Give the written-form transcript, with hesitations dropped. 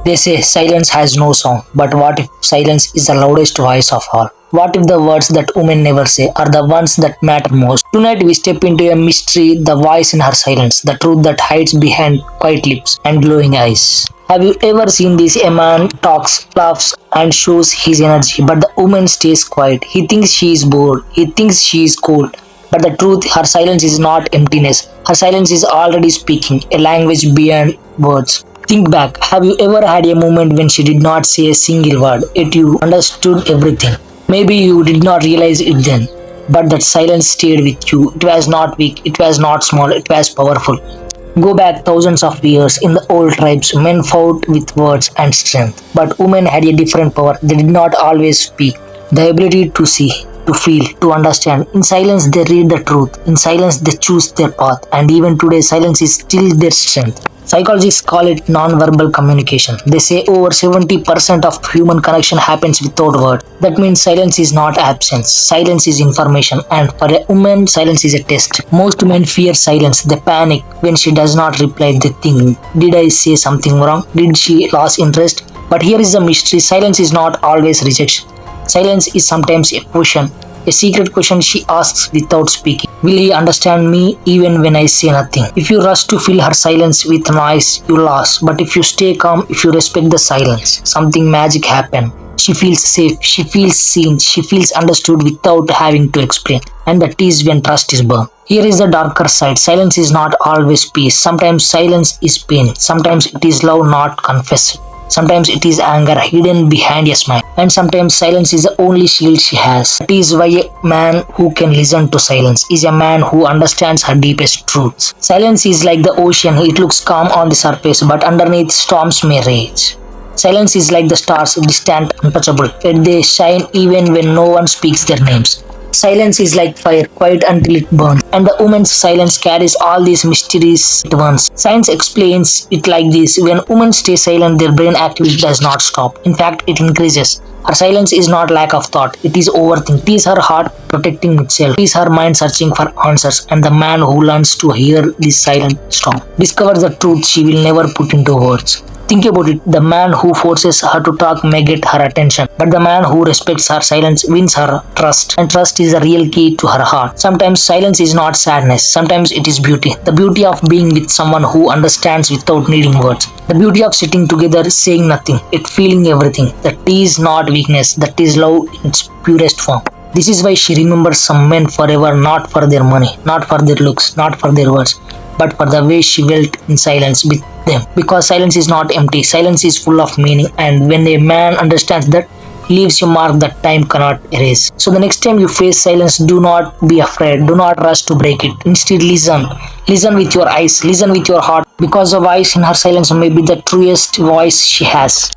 They say silence has no sound, but what if silence is the loudest voice of all? What if the words that women never say are the ones that matter most? Tonight we step into a mystery, the voice in her silence, the truth that hides behind quiet lips and glowing eyes. Have you ever seen this? A man talks, laughs, and shows his energy, but the woman stays quiet. He thinks she is bored, he thinks she is cold. But the truth, her silence is not emptiness. Her silence is already speaking, a language beyond words. Think back. Have you ever had a moment when she did not say a single word, yet you understood everything? Maybe you did not realize it then, but that silence stayed with you. It was not weak, it was not small, it was powerful. Go back thousands of years. In the old tribes, men fought with words and strength, but women had a different power. They did not always speak. The ability to see, to feel, to understand. In silence, they read the truth. In silence, they choose their path. And even today, silence is still their strength. Psychologists call it nonverbal communication. They say over 70% of human connection happens without words. That means silence is not absence. Silence is information. And for a woman, silence is a test. Most men fear silence. They panic when she does not reply. They think, did I say something wrong? Did she lose interest? But here is the mystery. Silence is not always rejection. Silence is sometimes a question, a secret question she asks without speaking. Will he understand me even when I say nothing? If you rush to fill her silence with noise, you lose. But if you stay calm, if you respect the silence, something magic happens. She feels safe, she feels seen, she feels understood without having to explain. And that is when trust is born. Here is the darker side. Silence is not always peace. Sometimes silence is pain. Sometimes it is love not confessed. Sometimes it is anger hidden behind a smile. And sometimes silence is the only shield she has. That is why a man who can listen to silence is a man who understands her deepest truths. Silence is like the ocean. It looks calm on the surface, but underneath storms may rage. Silence is like the stars, distant, untouchable, yet they shine even when no one speaks their names. Silence is like fire, quiet until it burns, and the woman's silence carries all these mysteries at once. Science explains it like this: when women stay silent, their brain activity does not stop. In fact, it increases. Her silence is not lack of thought, it is overthink. It is her heart protecting itself. It is her mind searching for answers, and the man who learns to hear this silent storm discovers the truth she will never put into words. Think about it. The man who forces her to talk may get her attention, but the man who respects her silence wins her trust. And trust is the real key to her heart. Sometimes silence is not sadness, sometimes it is beauty. The beauty of being with someone who understands without needing words. The beauty of sitting together, saying nothing, yet feeling everything. That is not weakness, that is love in its purest form. This is why she remembers some men forever, not for their money, not for their looks, not for their words, but for the way she dwelt in silence with them. Because silence is not empty, silence is full of meaning, and when a man understands that, he leaves a mark that time cannot erase. So the next time you face silence, do not be afraid, do not rush to break it. Instead, listen. Listen with your eyes, listen with your heart, because the voice in her silence may be the truest voice she has.